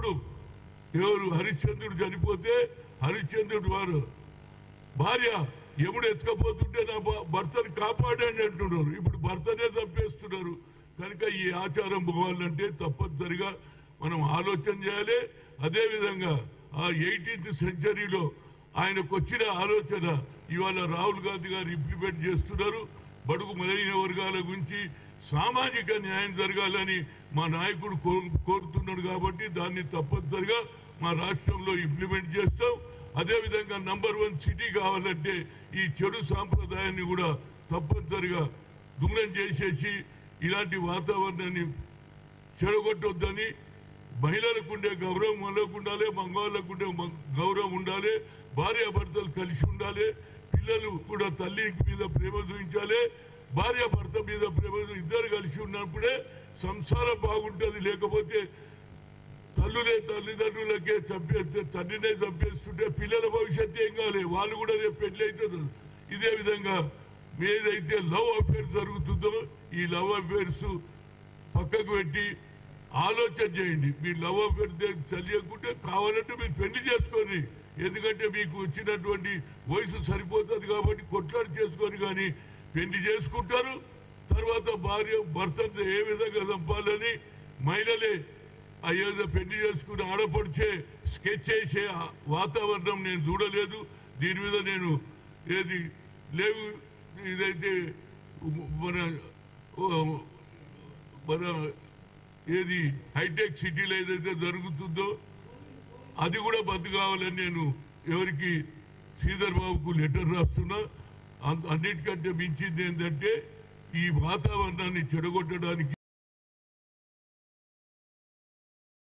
తమ్ముడు ఎవరు హరిశ్చంద్రుడు చనిపోతే హరిశ్చంద్రుడు వారు భార్య ఎముడు ఎత్తుకపోతుంటే నా భర్తను కాపాడండి అంటున్నారు. ఇప్పుడు భర్తనే చంపేస్తున్నారు. కనుక ఈ ఆచారం పోవాలంటే తప్పనిసరిగా మనం ఆలోచన చేయాలి. అదేవిధంగా ఆ 18th సెంచరీలో ఆయనకు వచ్చిన ఆలోచన ఇవాళ రాహుల్ గాంధీ గారు ఇంప్లిమెంట్ చేస్తున్నారు. బడుగు మొదలైన వర్గాల గురించి సామాజిక న్యాయం జరగాలని మా నాయకుడు కోరుతున్నాడు. కాబట్టి దాన్ని తప్పనిసరిగా మా రాష్ట్రంలో ఇంప్లిమెంట్ చేస్తాం. అదేవిధంగా నంబర్ 1 సిటీ కావాలంటే ఈ చెడు సాంప్రదాయాన్ని కూడా తప్పనిసరిగా దూరం చేసేసి ఇలాంటి వాతావరణాన్ని చెడగొట్టొద్దని, మహిళలకు ఉండే గౌరవం వాళ్ళకు ఉండాలి, మగవాళ్ళకు ఉండే గౌరవం ఉండాలి, భార్యాభర్తలు కలిసి ఉండాలి, పిల్లలు కూడా తల్లి మీద ప్రేమ చూపించాలి, భార్యాభర్త మీద ప్రేమ ఇద్దరు కలిసి ఉన్నప్పుడే సంసారం బాగుంటుంది. లేకపోతే తల్లిదండ్రులకే చంపేస్తే తండ్రినే చంపేస్తుంటే పిల్లల భవిష్యత్తు ఏం కావాలి, వాళ్ళు కూడా రేపు పెళ్లి అవుతుంది. ఇదే విధంగా ఏదైతే లవ్ అఫేర్స్ జరుగుతుందో ఈ లవ్ అఫేర్స్ పక్కకు పెట్టి ఆలోచన చేయండి. మీ లవ్ అఫేర్ తెలియకుంటే కావాలంటే మీరు పెళ్లి చేసుకోండి. ఎందుకంటే మీకు వచ్చినటువంటి వయసు సరిపోతుంది కాబట్టి కొట్లాడి చేసుకొని కానీ పెళ్లి చేసుకుంటారు. తర్వాత భర్తను ఏ విధంగా చంపాలని మహిళలే అయ్యేదో పెళ్లి చేసుకుని ఆడపడిచే స్కెచ్ చేసే వాతావరణం నేను చూడలేదు. దీని మీద నేను ఏది లేవు ఇదైతే మన ఏది హైటెక్ సిటీలో ఏదైతే జరుగుతుందో అది కూడా బంద్ కావాలని నేను ఎవరికి శ్రీధర్ బాబుకు లెటర్ రాస్తున్నా. అన్నిటికంటే మించింది ఏంటంటే ఈ వాతావరణాన్ని చెడగొట్టడానికి